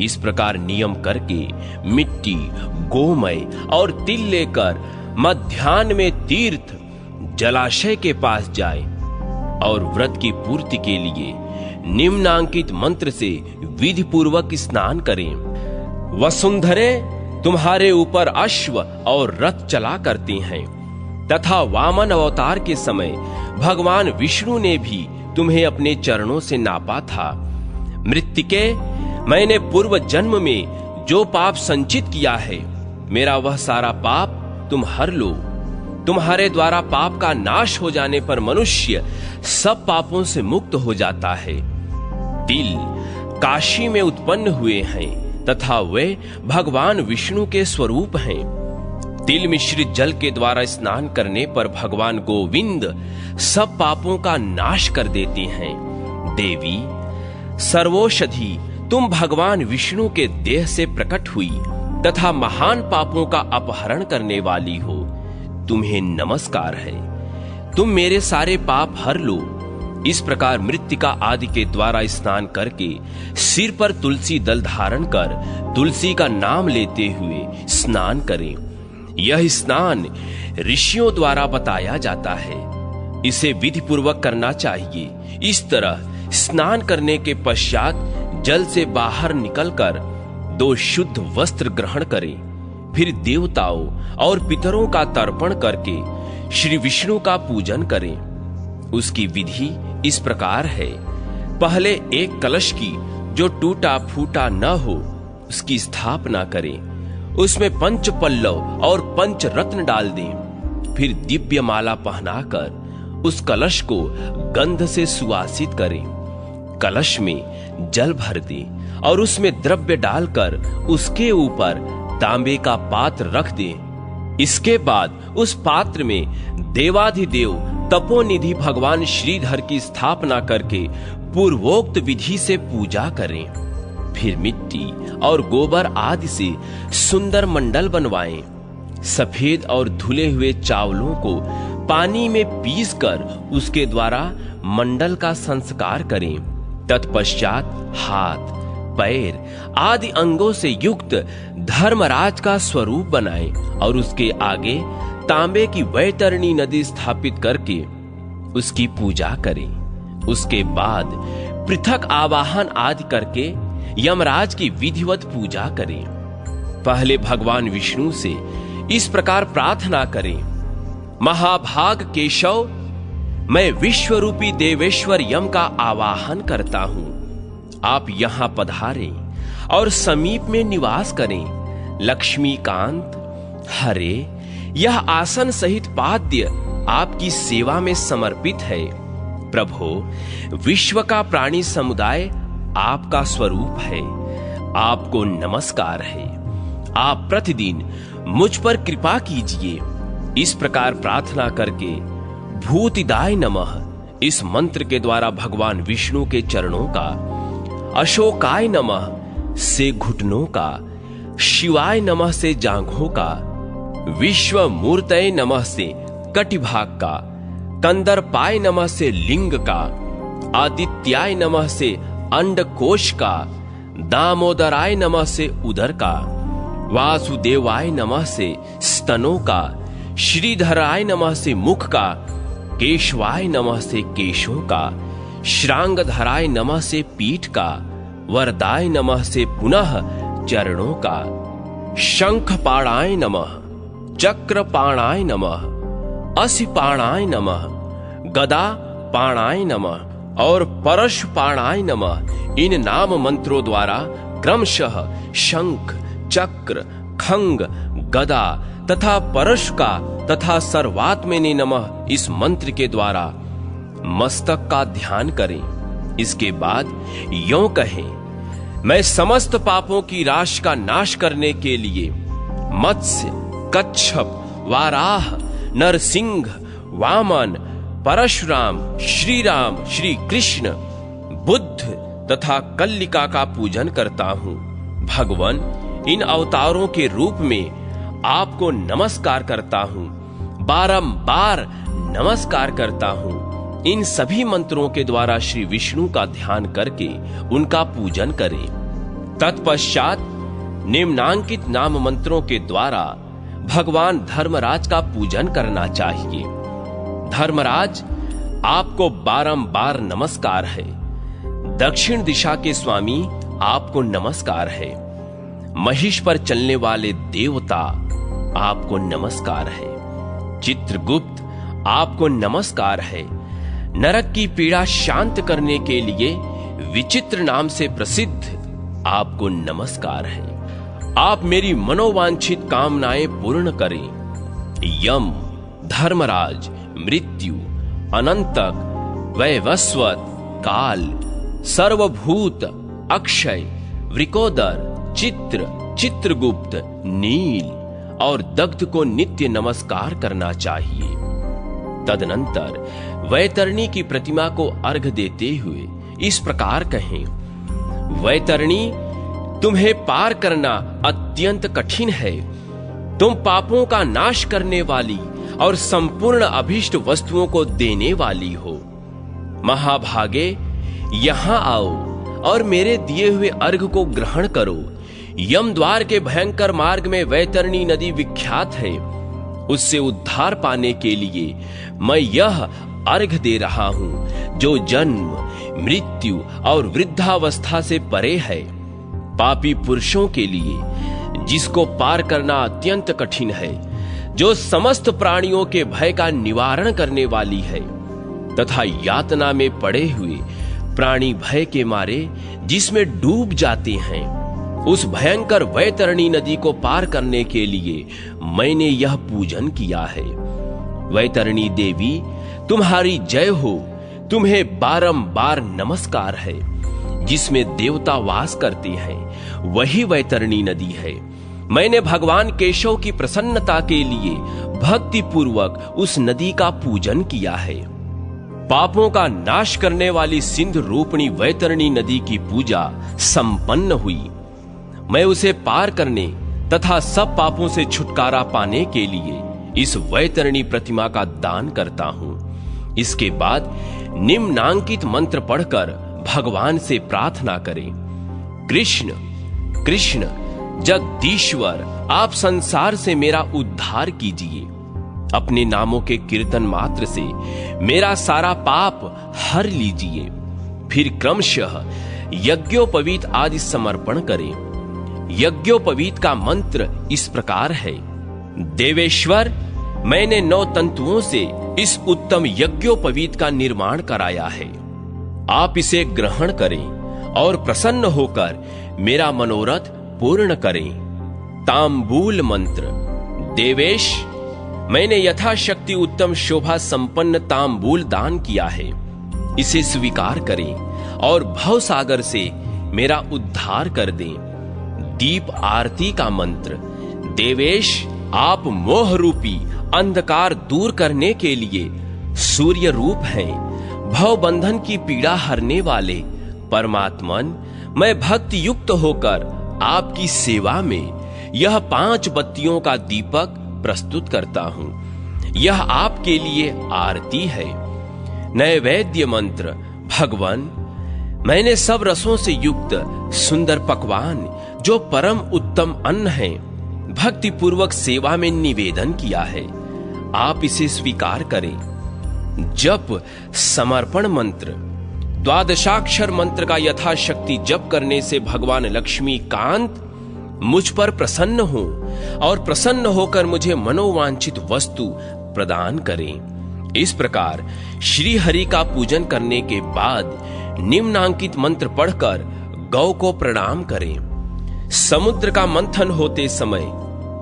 इस प्रकार नियम करके मिट्टी, गोमय और तिल लेकर मध्याह्न में तीर्थ जलाशय के पास जाए और व्रत की पूर्ति के लिए निम्नांकित मंत्र से विधि पूर्वक स्नान करें। वसुंधरे तुम्हारे ऊपर अश्व और रथ चला करती हैं, तथा वामन अवतार के समय भगवान विष्णु ने भी तुम्हें अपने चरणों से नापा था। मृत्तिके, मैंने पूर्व जन्म में जो पाप संचित किया है, मेरा वह सारा पाप तुम हर लो। तुम्हारे द्वारा पाप का नाश हो जाने पर मनुष्य सब पापों से मुक्त हो जाता है। तिल काशी में उत्पन्न हुए हैं तथा वे भगवान विष्णु के स्वरूप हैं। तिल मिश्रित जल के द्वारा स्नान करने पर भगवान गोविंद सब पापों का नाश कर देते हैं। देवी सर्वौषधि, तुम भगवान विष्णु के देह से प्रकट हुई तथा महान पापों का अपहरण करने वाली हो। तुम्हें नमस्कार है, तुम मेरे सारे पाप हर लो। इस प्रकार मृत्तिका आदि के द्वारा स्नान करके सिर पर तुलसी दल धारण कर तुलसी का नाम लेते हुए स्नान करें। यह स्नान ऋषियों द्वारा बताया जाता है, इसे विधि पूर्वक करना चाहिए। इस तरह स्नान करने के पश्चात जल से बाहर निकलकर 2 शुद्ध वस्त्र ग्रहण करें। फिर देवताओं और पितरों का तर्पण करके श्री विष्णु का पूजन करें। उसकी विधि इस प्रकार है। पहले एक कलश की जो टूटा फूटा न हो उसकी स्थापना करें। उसमें 5 पल्लव और 5 रत्न डाल दें। फिर दिव्य माला पहनाकर उस कलश को गंध से सुवासित करें। कलश में जल भर दें और उसमें द्रव्य डालकर उसके ऊपर तांबे का पात्र रख दें। इसके बाद उस पात्र में देवाधिदेव तपोनिधि भगवान श्रीधर की स्थापना करके पूर्वोक्त विधि से पूजा करें। फिर मिट्टी और गोबर आदि से सुंदर मंडल बनवाएं। सफेद और धुले हुए चावलों को पानी में पीसकर उसके द्वारा मंडल का संस्कार करें। तत्पश्चात हाथ, पैर आदि अंगों से युक्त धर्मराज का स्वरूप बनाएं और उसके आगे तांबे की वैतरणी नदी स्थापित करके उसकी पूजा करें। उसके बाद पृथक आवाहन आदि करके यमराज की विधिवत पूजा करें। पहले भगवान विष्णु से इस प्रकार प्रार्थना करें, महाभाग केशव, मैं विश्वरूपी देवेश्वर यम का आवाहन करता हूं। आप यहां पधारें और समीप में निवास करें। लक्ष्मीकांत, हरे, यह आसन सहित पाद्य आपकी सेवा में समर्पित है। प्रभो, विश्व का प्राणी समुदाय आपका स्वरूप है। आपको नमस्कार है। आप प्रतिदिन मुझ पर कृपा कीजिए। इस प्रकार प्रार्थना करके भूतिदाय नमः इस मंत्र के द्वारा भगवान विष्णु के चरणों का, अशोकाय नमः से घुटनों का, शिवाय नमः से जांघों का, विश्व मूर्तये नमः से कटिभाग का, कंदर्पाय नमः से लिंग का, आदित्याय नमः से अंडकोश का, दामोदराय नमः से उदर का, वासुदेवाय नमः से स्तनों का, श्रीधराय नमः से मुख का, केशवाय नमः से केशों का, श्रांगधराय नमः से पीठ का, वरदाय नमः से पुनः चरणों का, शंखपाणाय नमः, चक्रपाणाय नमः, असिपाणाय नमः, गदा पाणाय नमः और परशुपाणाय नमः इन नाम मंत्रों द्वारा क्रमशः शंख, चक्र, खंग, गदा तथा परशु का तथा सर्वात्मने नमः इस मंत्र के द्वारा मस्तक का ध्यान करें। इसके बाद यों कहें, मैं समस्त पापों की राशि का नाश करने के लिए मत्स्य, कच्छप, वाराह, नरसिंह, वामन, परशुराम, श्री राम, श्री कृष्ण, बुद्ध तथा कल्लिका का पूजन करता हूं। भगवान, इन अवतारों के रूप में आपको नमस्कार करता हूं, बारंबार नमस्कार करता हूं। इन सभी मंत्रों के द्वारा श्री विष्णु का ध्यान करके उनका पूजन करें। तत्पश्चात निम्नांकित नाम मंत्रों के द्वारा भगवान धर्मराज का पूजन करना चाहिए। धर्मराज, आपको बारंबार नमस्कार है। दक्षिण दिशा के स्वामी, आपको नमस्कार है। महिष पर चलने वाले देवता, आपको नमस्कार है। चित्रगुप्त, आपको नमस्कार है। नरक की पीड़ा शांत करने के लिए विचित्र नाम से प्रसिद्ध, आपको नमस्कार है। आप मेरी मनोवांछित कामनाएं पूर्ण करें। यम, धर्मराज, मृत्यु, अनंतक, वैवस्वत, काल, सर्वभूत, अक्षय, वृकोदर, चित्र, चित्रगुप्त, नील और दग्ध को नित्य नमस्कार करना चाहिए। तदनंतर वैतरणी की प्रतिमा को अर्घ देते हुए इस प्रकार कहें, वैतरणी, तुम्हें पार करना अत्यंत कठिन है। तुम पापों का नाश करने वाली और संपूर्ण अभीष्ट वस्तुओं को देने वाली हो। महाभागे, यहां आओ और मेरे दिए हुए अर्घ को ग्रहण करो। यम द्वार के भयंकर मार्ग में वैतरणी नदी विख्यात है। उससे उद्धार पाने के लिए मैं यह अर्घ दे रहा हूं, जो जन्म, मृत्यु और वृद्धावस्था से परे है। पापी पुरुषों के लिए, जिसको पार करना अत्यंत कठिन है, जो समस्त प्राणियों के भय का निवारण करने वाली है, तथा यातना में पड़े हुए प्राणी भय के मारे जिसमें डूब जाते हैं, उस भयंकर वैतरणी नदी को पार करने के लिए मैंने यह पूजन किया है। वैतरणी देवी, तुम्हारी जय हो। तुम्हें बारंबार नमस्कार है। जिसमें देवता वास करते हैं वही वैतरणी नदी है। मैंने भगवान केशव की प्रसन्नता के लिए भक्ति पूर्वक उस नदी का पूजन किया है। पापों का नाश करने वाली सिंधु रूपणी वैतरणी नदी की पूजा संपन्न हुई। मैं उसे पार करने तथा सब पापों से छुटकारा पाने के लिए इस वैतरणी प्रतिमा का दान करता हूं। इसके बाद निम्नांकित मंत्र पढ़कर भगवान से प्रार्थना करें। कृष्ण, कृष्ण, जगदीश्वर, आप संसार से मेरा उद्धार कीजिए। अपने नामों के कीर्तन मात्र से मेरा सारा पाप हर लीजिए। फिर क्रमशः यज्ञोपवीत आदि समर्पण करें। यज्ञोपवीत का मंत्र इस प्रकार है, देवेश्वर, मैंने 9 तंतुओं से इस उत्तम यज्ञोपवीत का निर्माण कराया है। आप इसे ग्रहण करें और प्रसन्न होकर मेरा मनोरथ पूर्ण करें। तांबूल मंत्र, देवेश, मैंने यथाशक्ति उत्तम शोभा संपन्न तांबूल दान किया है। इसे स्वीकार करें और भव सागर से मेरा उद्धार कर दें। दीप आरती का मंत्र, देवेश, आप मोह रूपी अंधकार दूर करने के लिए सूर्य रूप हैं। भव बंधन की पीड़ा हरने वाले परमात्मन, मैं भक्ति युक्त होकर आपकी सेवा में यह 5 बत्तियों का दीपक प्रस्तुत करता हूं। यह आपके लिए आरती है। नैवेद्य मंत्र, भगवान, मैंने सब रसों से युक्त सुंदर पकवान जो परम उत्तम अन्न है, भक्ति पूर्वक सेवा में निवेदन किया है। आप इसे स्वीकार करें। जप समर्पण मंत्र, द्वादशाक्षर मंत्र का यथाशक्ति जप करने से भगवान लक्ष्मी कांत मुझ पर प्रसन्न हो और प्रसन्न होकर मुझे मनोवांछित वस्तु प्रदान करें। इस प्रकार श्री हरि का पूजन करने के बाद निम्नांकित मंत्र पढ़कर गौ को प्रणाम करें। समुद्र का मंथन होते समय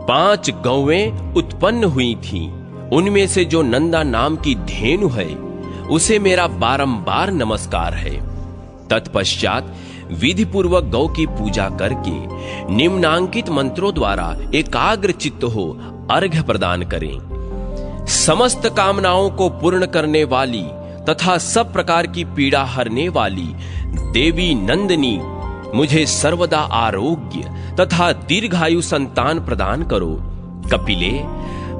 5 गौएं उत्पन्न हुई थीं। उनमें से जो नंदा नाम की धेनु है, उसे मेरा बारंबार नमस्कार है। तत्पश्चात विधि पूर्वक गौ की पूजा करके निम्नांकित मंत्रों द्वारा एकाग्र चित्त हो अर्घ्य प्रदान करें। समस्त कामनाओं को पूर्ण करने वाली तथा सब प्रकार की पीड़ा हरने वाली देवी नंदिनी, मुझे सर्वदा आरोग्य तथा दीर्घायु संतान प्रदान करो। कपिले,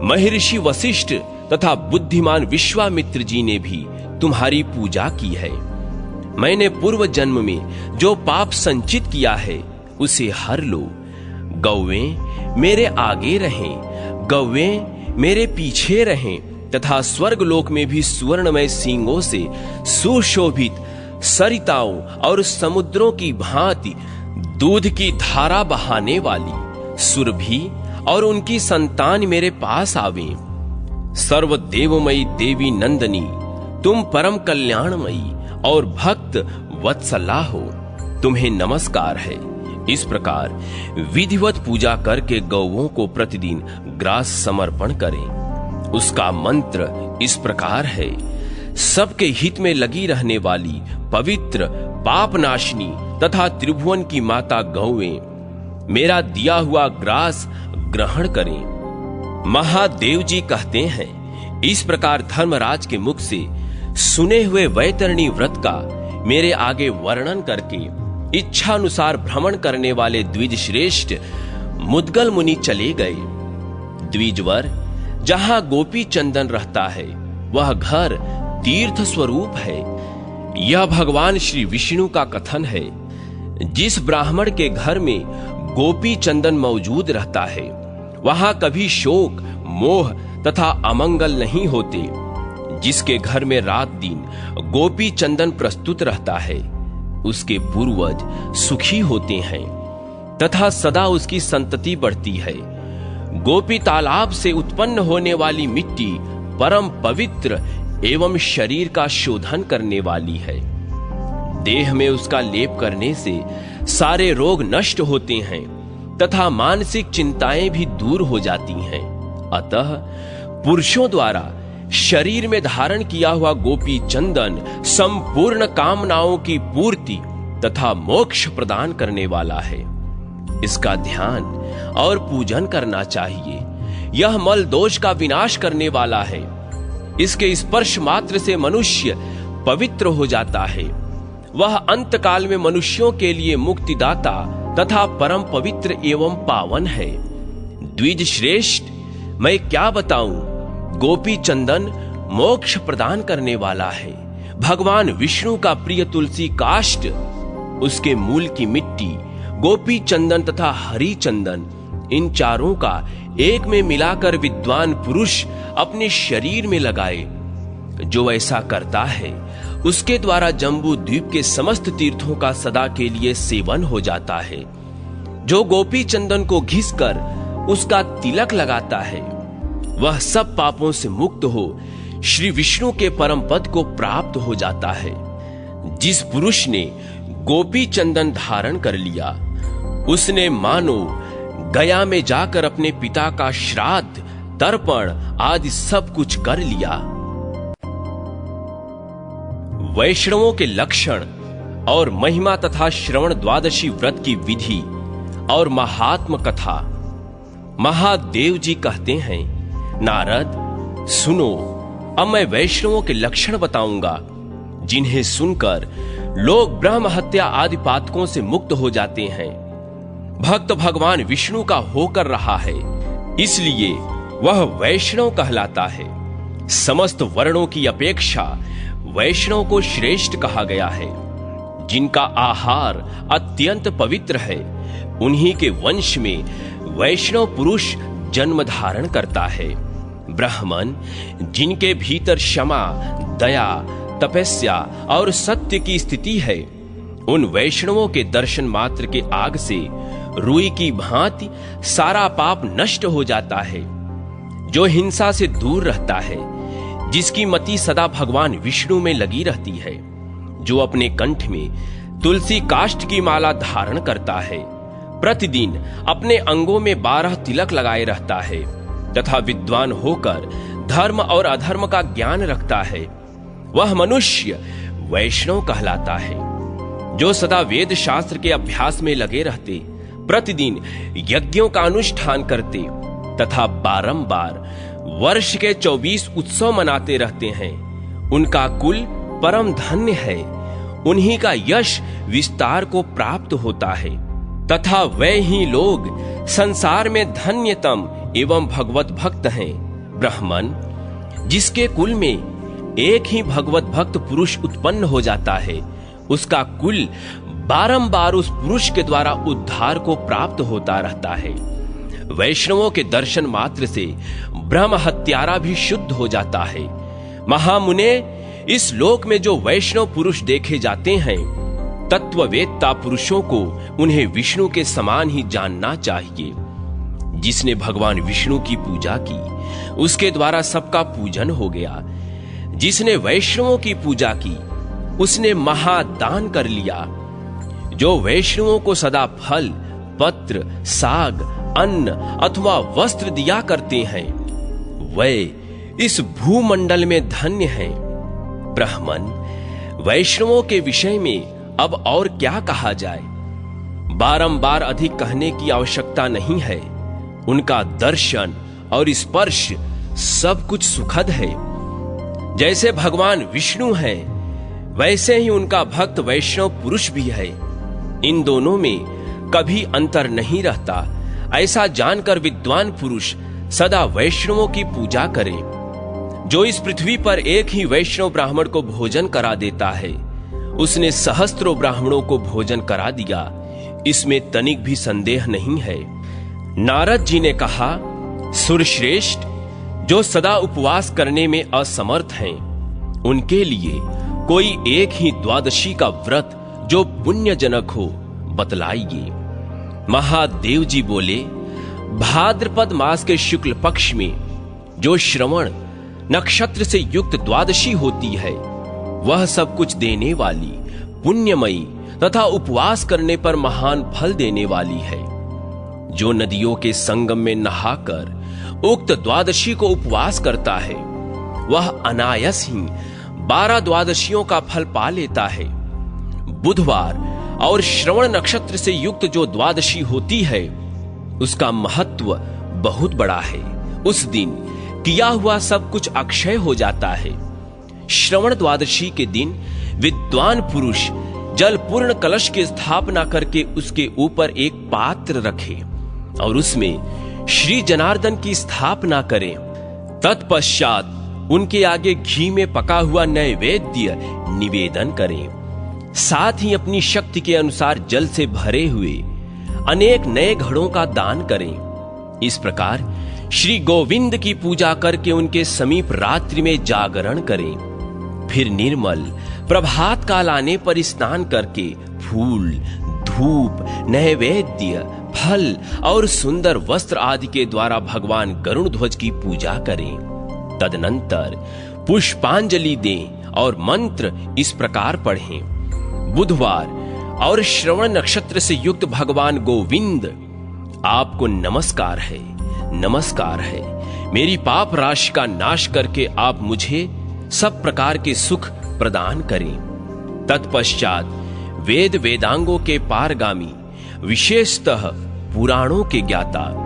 महर्षि वशिष्ठ तथा बुद्धिमान विश्वामित्र जी ने भी तुम्हारी पूजा की है। मैंने पूर्व जन्म में जो पाप संचित किया है उसे हर लो। गौएं मेरे आगे रहें, गौवें मेरे पीछे रहें तथा स्वर्गलोक में भी सुवर्णमय सींगों से सुशोभित सरिताओं और समुद्रों की भांति दूध की धारा बहाने वाली सुरभि और उनकी संतान मेरे पास आवे। सर्वदेवमयी देवी नंदनी, तुम परम कल्याणमयी और भक्त वत्सला हो, तुम्हें नमस्कार है। इस प्रकार विधिवत पूजा करके गौओं को प्रतिदिन ग्रास समर्पण करें। उसका मंत्र इस प्रकार है। सबके हित में लगी रहने वाली पवित्र पापनाशिनी तथा त्रिभुवन की माता गौएं मेरा दिया हुआ ग्रास ग्रहण करें। महादेव जी कहते हैं, इस प्रकार धर्मराज के मुख से सुने हुए वैतरणी व्रत का मेरे आगे वर्णन करके इच्छा अनुसार भ्रमण करने वाले द्विज श्रेष्ठ मुद्गल मुनि चले गए। द्विजवर, जहां गोपी चंदन रहता है वह घर तीर्थ स्वरूप है। यह भगवान श्री विष्णु का कथन है। जिस ब्राह्मण के घर में गोपी चंदन मौजूद रहता है वहां कभी शोक, मोह तथा अमंगल नहीं होते। जिसके घर में रात दिन गोपी चंदन प्रस्तुत रहता है उसके पूर्वज सुखी होते हैं तथा सदा उसकी संतति बढ़ती है। गोपी तालाब से उत्पन्न होने वाली मिट्टी परम पवित्र एवं शरीर का शोधन करने वाली है। देह में उसका लेप करने से सारे रोग नष्ट होते हैं तथा मानसिक चिंताएं भी दूर हो जाती हैं। अतः पुरुषों द्वारा शरीर में धारण किया हुआ गोपी चंदन संपूर्ण कामनाओं की पूर्ति तथा मोक्ष प्रदान करने वाला है। इसका ध्यान और पूजन करना चाहिए। यह मल दोष का विनाश करने वाला है। इसके स्पर्श मात्र से मनुष्य पवित्र हो जाता है। वह अंतकाल में मनुष्यों के लिए मुक्तिदाता तथा परम पवित्र एवं पावन है। द्विज श्रेष्ठ, मैं क्या बताऊं, गोपी चंदन मोक्ष प्रदान करने वाला है। भगवान विष्णु का प्रिय तुलसी काष्ठ, उसके मूल की मिट्टी, गोपी चंदन तथा हरि चंदन, इन चारों का एक में मिलाकर विद्वान पुरुष अपने शरीर में लगाए। जो ऐसा करता है उसके द्वारा जम्बू द्वीप के समस्त तीर्थों का सदा के लिए सेवन हो जाता है। जो गोपी चंदन को घिसकर उसका तिलक लगाता है वह सब पापों से मुक्त हो श्री विष्णु के परम पद को प्राप्त हो जाता है। जिस पुरुष ने गोपी चंदन धारण कर लिया उसने मानो गया में जाकर अपने पिता का श्राद्ध, तर्पण आदि सब कुछ कर लिया। वैष्णवों के लक्षण और महिमा तथा श्रवण द्वादशी व्रत की विधि और महात्म कथा। महादेव जी कहते हैं, नारद सुनो, अब मैं वैष्णवों के लक्षण बताऊंगा जिन्हें सुनकर लोग ब्रह्म हत्या आदि पातकों से मुक्त हो जाते हैं। भक्त भगवान विष्णु का होकर रहा है, इसलिए वह वैष्णव कहलाता है। समस्त वर्णों की अपेक्षा वैष्णव को श्रेष्ठ कहा गया है। जिनका आहार अत्यंत पवित्र है उन्हीं के वंश में वैष्णव पुरुष जन्म धारण करता है। ब्राह्मण जिनके भीतर क्षमा, दया, तपस्या और सत्य की स्थिति है उन वैष्णवों के दर्शन मात्र के आग से रुई की भांति सारा पाप नष्ट हो जाता है। जो हिंसा से दूर रहता है, जिसकी मति सदा भगवान विष्णु में लगी रहती है, जो अपने कंठ में तुलसी काष्ठ की माला धारण करता है, प्रतिदिन अपने अंगों में 12 तिलक लगाए रहता है तथा विद्वान होकर धर्म और अधर्म का ज्ञान रखता है, वह मनुष्य वैष्णव कहलाता है। जो सदा वेद शास्त्र के अभ्यास में लगे रहते, प्रतिदिन यज्ञों का अनुष्ठान करते तथा बारंबार वर्ष के 24 उत्सव मनाते रहते हैं, उनका कुल परम धन्य है। उन्हीं का यश विस्तार को प्राप्त होता है तथा वे ही लोग संसार में धन्यतम एवं भगवत भक्त हैं। ब्राह्मण जिसके कुल में एक ही भगवत भक्त पुरुष उत्पन्न हो जाता है, उसका कुल बारंबार उस पुरुष के द्वारा उद्धार को प्राप्त होता रहता है। वैष्णवों के दर्शन मात्र से ब्रह्म हत्यारा भी शुद्ध हो जाता है। महामुने, इस लोक में जो वैष्णव पुरुष देखे जाते हैं, तत्ववेत्ता पुरुषों को उन्हें विष्णु के समान ही जानना चाहिए। जिसने भगवान विष्णु की पूजा की, उसके द्वारा सबका पूजन हो गया। जिसने वैष्णवों की पूजा की, उसने महादान कर लिया। जो वैष्णवों को सदा फल, पत्र, साग, अन्न अथवा वस्त्र दिया करते हैं, वे इस भूमंडल में धन्य हैं। ब्राह्मण, वैष्णवों के विषय में अब और क्या कहा जाए? बारंबार अधिक कहने की आवश्यकता नहीं है। उनका दर्शन और स्पर्श सब कुछ सुखद है। जैसे भगवान विष्णु है, वैसे ही उनका भक्त वैष्णव पुरुष भी है। इन दोनों में कभी अंतर नहीं रहता। ऐसा जानकर विद्वान पुरुष सदा वैष्णवों की पूजा करे। जो इस पृथ्वी पर एक ही वैष्णव ब्राह्मण को भोजन करा देता है, उसने सहस्त्रों ब्राह्मणों को भोजन करा दिया। इसमें तनिक भी संदेह नहीं है। नारद जी ने कहा, सुरश्रेष्ठ, जो सदा उपवास करने में असमर्थ हैं, उनके लिए कोई एक ही द्वादशी का व्रत जो पुण्यजनक हो बतलाइए। महादेव जी बोले, भाद्रपद मास के शुक्ल पक्ष में जो श्रवण नक्षत्र से युक्त द्वादशी होती है, वह सब कुछ देने वाली, पुण्यमयी तथा उपवास करने पर महान फल देने वाली है। जो नदियों के संगम में नहाकर उक्त द्वादशी को उपवास करता है, वह अनायास ही 12 द्वादशियों का फल पा लेता है। बुधवार और श्रवण नक्षत्र से युक्त जो द्वादशी होती है, उसका महत्व बहुत बड़ा है। उस दिन किया हुआ सब कुछ अक्षय हो जाता है। श्रवण द्वादशी के दिन विद्वान पुरुष जल पूर्ण कलश की स्थापना करके उसके ऊपर एक पात्र रखे और उसमें श्री जनार्दन की स्थापना करें। तत्पश्चात उनके आगे घी में पका हुआ नैवेद्य निवेदन करें। साथ ही अपनी शक्ति के अनुसार जल से भरे हुए अनेक नए घड़ों का दान करें। इस प्रकार श्री गोविंद की पूजा करके उनके समीप रात्रि में जागरण करें। फिर निर्मल प्रभात काल आने पर स्नान करके फूल, धूप, नैवेद्य, फल और सुंदर वस्त्र आदि के द्वारा भगवान गरुड़ ध्वज की पूजा करें। तदनंतर पुष्पांजलि दें और मंत्र इस प्रकार पढ़ें। बुधवार और श्रवण नक्षत्र से युक्त भगवान गोविंद, आपको नमस्कार है, नमस्कार है। मेरी पाप राशि का नाश करके आप मुझे सब प्रकार के सुख प्रदान करें। तत्पश्चात वेद वेदांगों के पारगामी, विशेषतः पुराणों के ज्ञाता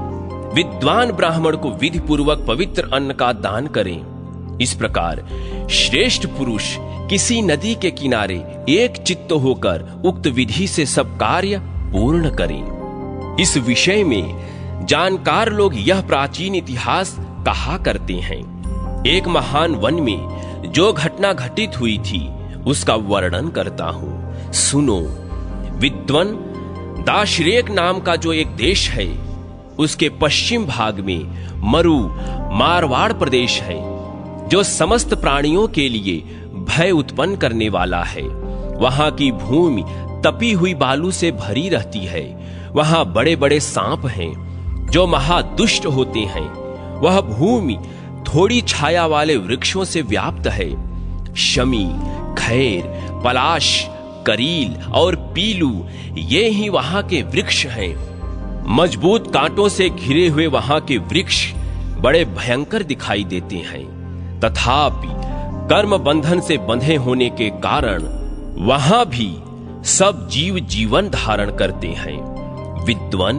विद्वान ब्राह्मण को विधि पूर्वक पवित्र अन्न का दान करें। इस प्रकार श्रेष्ठ पुरुष किसी नदी के किनारे एक चित्त होकर उक्त विधि से सब कार्य पूर्ण करें। इस विषय में जानकार लोग यह प्राचीन इतिहास कहा करते हैं। एक महान वन में जो घटना घटित हुई थी, उसका वर्णन करता हूं, सुनो। विद्वन दाशरेक नाम का जो एक देश है, उसके पश्चिम भाग में मरु मारवाड़ प्रदेश है, जो समस्त प्राणियों के लिए भय उत्पन्न करने वाला है। वहां की भूमि तपी हुई बालू से भरी रहती है। वहां बड़े बड़े सांप हैं जो महादुष्ट होते हैं। वह भूमि थोड़ी छाया वाले वृक्षों से व्याप्त है। शमी, खैर, पलाश, करील और पीलू ये ही वहां के वृक्ष हैं। मजबूत कांटों से घिरे हुए वहां के वृक्ष बड़े भयंकर दिखाई देते हैं। तथापि कर्म बंधन से बंधे होने के कारण वहां भी सब जीव जीवन धारण करते हैं। विद्वान,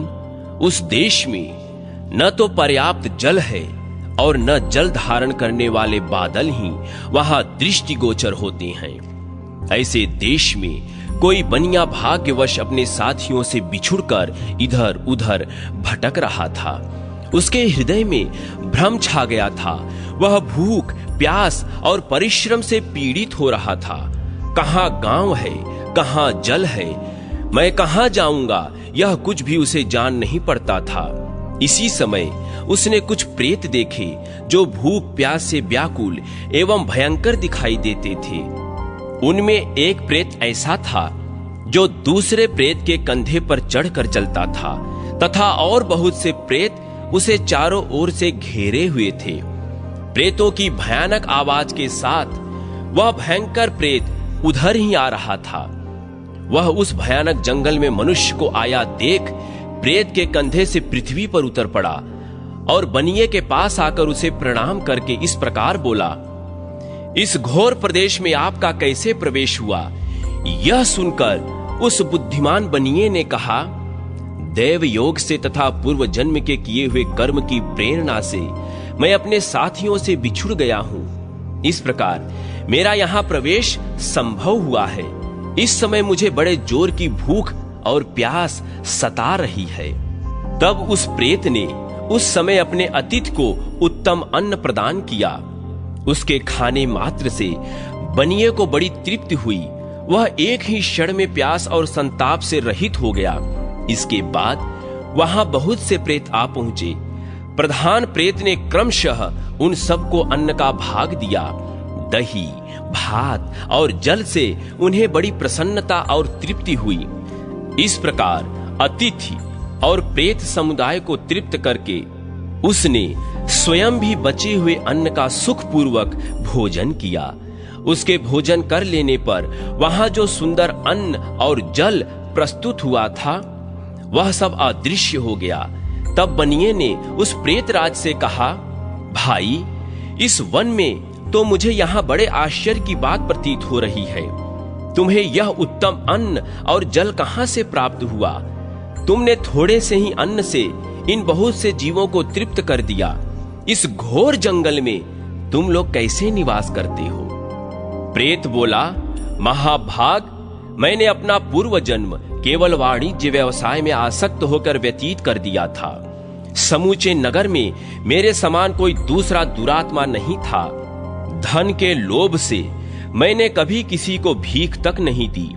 उस देश में न तो पर्याप्त जल है और न जल धारण करने वाले बादल ही वहां दृष्टिगोचर होते हैं। ऐसे देश में कोई बनिया भाग्यवश अपने साथियों से बिछुड़कर इधर उधर भटक रहा था। उसके हृदय में भ्रम छा गया था। वह भूख, प्यास और परिश्रम से पीड़ित हो रहा था। कहां गांव है, कहां जल है, मैं कहां जाऊंगा, यह कुछ भी उसे जान नहीं पड़ता था। इसी समय उसने कुछ प्रेत देखे जो भूख प्यास से व्याकुल एवं भयंकर दिखाई देते थे। उनमें एक प्रेत ऐसा था जो दूसरे प्रेत के कंधे पर चढ़कर चलता था तथा और बहुत से प्रेत उसे चारों ओर से घेरे हुए थे। प्रेतों की भयानक आवाज के साथ वह भयंकर प्रेत उधर ही आ रहा था। वह उस भयानक जंगल में मनुष्य को आया देख प्रेत के कंधे से पृथ्वी पर उतर पड़ा और बनिए के पास आकर उसे प्रणाम करके इस प्रकार बोला, इस घोर प्रदेश में आपका कैसे प्रवेश हुआ? यह सुनकर उस बुद्धिमान बनिए ने कहा, देव योग से तथा पूर्व जन्म के किए हुए कर्म की प्रेरणा से मैं अपने साथियों से बिछुड़ गया हूं। इस प्रकार मेरा यहां प्रवेश संभव हुआ है। इस समय मुझे बड़े जोर की भूख और प्यास सता रही है। तब उस प्रेत ने उस समय अपने अतिथि को उत्तम अन्न प्रदान किया। उसके खाने मात्र से बनिए को बड़ी तृप्ति हुई। वह एक ही क्षण में प्यास और संताप से रहित हो गया। इसके बाद वहां बहुत से प्रेत आ पहुंचे। प्रधान प्रेत ने क्रमशः उन सबको अन्न का भाग दिया। दही, भात और जल से उन्हें बड़ी प्रसन्नता और तृप्ति हुई। इस प्रकार अतिथि और प्रेत समुदाय को तृप्त करके उसने स्वयं भी बचे हुए अन्न का सुखपूर्वक भोजन किया। उसके भोजन कर लेने पर वहां जो सुंदर अन्न और जल प्रस्तुत हुआ था वह सब अदृश्य हो गया। तब बनिए ने उस प्रेतराज से कहा, भाई, इस वन में तो मुझे यहाँ बड़े आश्चर्य की बात प्रतीत हो रही है। तुम्हें यह उत्तम अन्न और जल कहाँ से प्राप्त हुआ? तुमने थोड़े से ही अन्न से इन बहुत से जीवों को तृप्त कर दिया। इस घोर जंगल में तुम लोग कैसे निवास करते हो? प्रेत बोला, महाभाग, मैंने अपना पूर्व जन्म केवल वाणिज्य व्यवसाय में आसक्त होकर व्यतीत कर दिया था। समूचे नगर में मेरे समान कोई दूसरा दुरात्मा नहीं था। धन के लोभ से मैंने कभी किसी को भीख तक नहीं दी।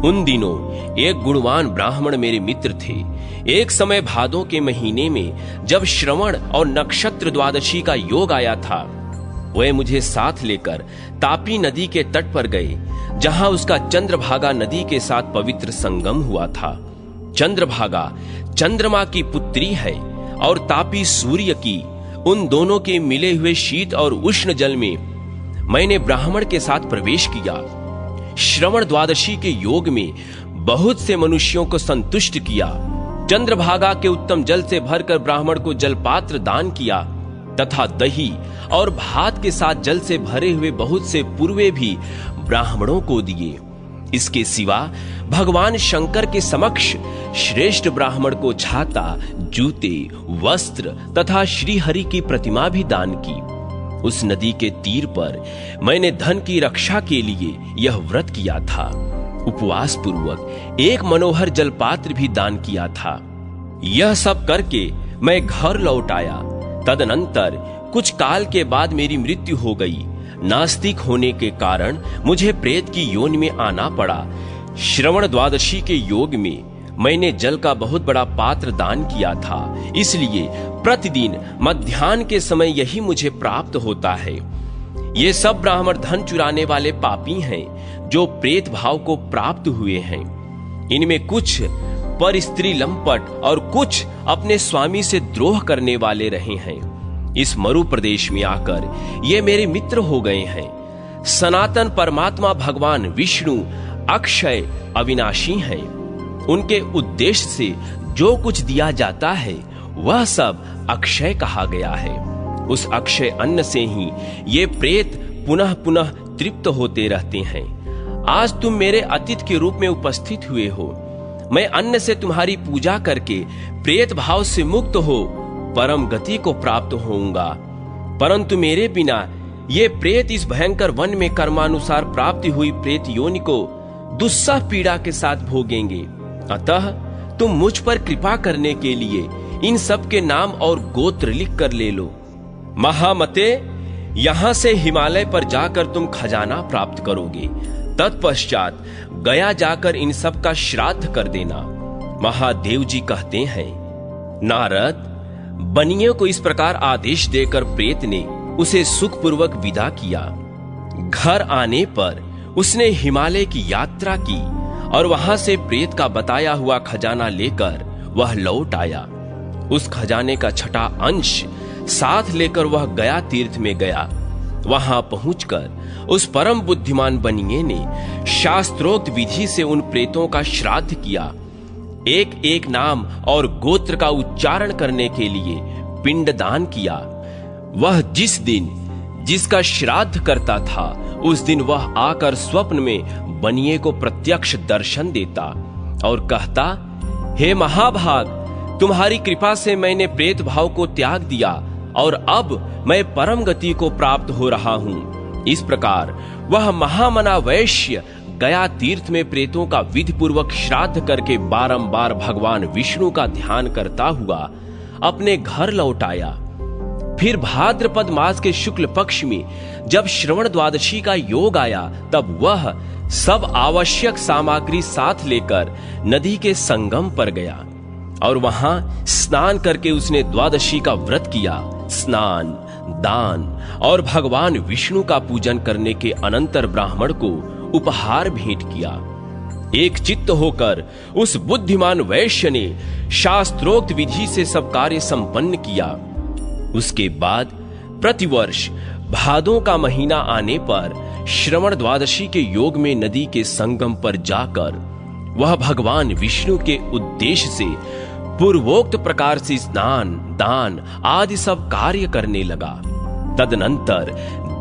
उन दिनों एक गुणवान ब्राह्मण मेरे मित्र थे। एक समय भादों के महीने में जब श्रवण और नक्षत्र द्वादशी का योग आया था, वे मुझे साथ लेकर तापी नदी के तट पर गए, जहां उसका चंद्रभागा नदी के साथ पवित्र संगम हुआ था। चंद्रभागा चंद्रमा की पुत्री है और तापी सूर्य की। उन दोनों के मिले हुए शीत और उष्ण जल में मैंने ब्राह्मण के साथ प्रवेश किया। श्रवण द्वादशी के योग में बहुत से मनुष्यों को संतुष्ट किया। चंद्रभागा के उत्तम जल से भरकर ब्राह्मण को जलपात्र दान किया तथा दही और भात के साथ जल से भरे हुए बहुत से पूर्वे भी ब्राह्मणों को दिए। इसके सिवा भगवान शंकर के समक्ष श्रेष्ठ ब्राह्मण को छाता, जूते, वस्त्र तथा श्री हरि की प्रतिमा भी दान की। उस नदी के तीर पर मैंने धन की रक्षा के लिए यह व्रत किया था। उपवास पूर्वक एक मनोहर जलपात्र भी दान किया था। यह सब करके मैं घर लौट आया। तदनंतर कुछ काल के बाद मेरी मृत्यु हो गई। नास्तिक होने के कारण मुझे प्रेत की योनि में आना पड़ा। श्रवण द्वादशी के योग में मैंने जल का बहुत बड़ा पात्र दान किया था, इसलिए प्रतिदिन मध्याह्न के समय यही मुझे प्राप्त होता है। ये सब ब्राह्मण धन चुराने वाले पापी हैं, जो प्रेत भाव को प्राप्त हुए हैं। इनमें कुछ पर स्त्री लंपट और कुछ अपने स्वामी से द्रोह करने वाले रहे हैं। इस मरु प्रदेश में आकर ये मेरे मित्र हो गए हैं। सनातन परमात्मा भगवान विष्णु अक्षय अविनाशी हैं। उनके उद्देश्य से जो कुछ दिया जाता है वह सब अक्षय कहा गया है। उस अक्षय अन्न से ही ये प्रेत पुनः पुनः तृप्त होते रहते हैं। आज तुम मेरे अतिथि के रूप में उपस्थित हुए हो। मैं अन्न से तुम्हारी पूजा करके प्रेत भाव से मुक्त हो परम गति को प्राप्त होऊंगा। परंतु मेरे बिना ये प्रेत इस भयंकर वन में कर्मानुसार प्राप्ति हुई प्रेत योनि को दुस्सह पीड़ा के साथ भोगेंगे। अतः तुम मुझ पर कृपा करने के लिए इन सब के नाम और गोत्र लिख कर ले लो। महामते, यहां से हिमालय पर जाकर तुम खजाना प्राप्त करोगे। तत्पश्चात गया जाकर इन सब का श्राद्ध कर देना। महादेव जी कहते हैं, नारद, बनिए को इस प्रकार आदेश देकर प्रेत ने उसे सुखपूर्वक विदा किया। घर आने पर उसने हिमालय की यात्रा की और वहां से प्रेत का बताया हुआ खजाना लेकर वह लौट आया। उस खजाने का छठा अंश साथ लेकर वह गया तीर्थ में गया। वहां पहुंचकर उस परम बुद्धिमान बनिए ने शास्त्रोक्त विधि से उन प्रेतों का श्राद्ध किया। एक एक नाम और गोत्र का उच्चारण करने के लिए पिंडदान किया। वह जिस दिन जिसका श्राद्ध करता था उस दिन वह आकर स्वप्न में बनिए को प्रत्यक्ष दर्शन देता और कहता, हे महाभाग, तुम्हारी कृपा से मैंने प्रेत भाव को त्याग दिया और अब मैं परम गति को प्राप्त हो रहा हूं। इस प्रकार वह महामना वैश्य गया तीर्थ में प्रेतों का विधि पूर्वक श्राद्ध करके बारंबार भगवान विष्णु का ध्यान करता हुआ अपने घर लौट आया। फिर भाद्रपद मास के शुक्ल पक्ष में जब श्रवण द्वादशी का योग आया तब वह सब आवश्यक सामग्री साथ लेकर नदी के संगम पर गया और वहां स्नान करके उसने द्वादशी का व्रत किया। स्नान, दान और भगवान विष्णु का पूजन करने के अनंतर ब्राह्मण को उपहार भेंट किया। एक चित्त होकर उस बुद्धिमान वैश्य ने शास्त्रोक्त विधि से सब कार्य संपन्न किया। उसके बाद प्रतिवर्ष भादों का महीना आने पर श्रवण द्वादशी के योग में नदी के संगम पर जाकर वह भगवान विष्णु के उद्देश्य से पूर्वोक्त प्रकार से स्नान, दान आदि सब कार्य करने लगा। तदनंतर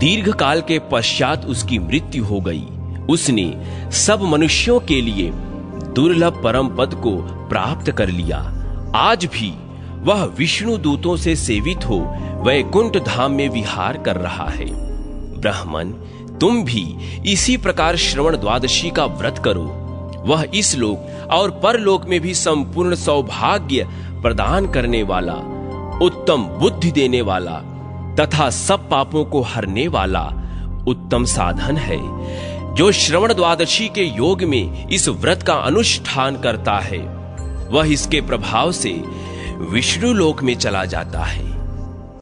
दीर्घ काल के पश्चात उसकी मृत्यु हो गई। उसने सब मनुष्यों के लिए दुर्लभ परम पद को प्राप्त कर लिया। आज भी वह विष्णु दूतों से सेवित हो वैकुंठ धाम में विहार कर रहा है। ब्राह्मण, तुम भी इसी प्रकार श्रवण द्वादशी का व्रत करो। वह इस लोक और परलोक में भी संपूर्ण सौभाग्य प्रदान करने वाला, उत्तम बुद्धि देने वाला तथा सब पापों को हरने वाला उत्तम साधन है। जो श्रवण द्वादशी के योग में इस व्रत का अनुष्ठान करता है वह इसके प्रभाव से विष्णु लोक में चला जाता है।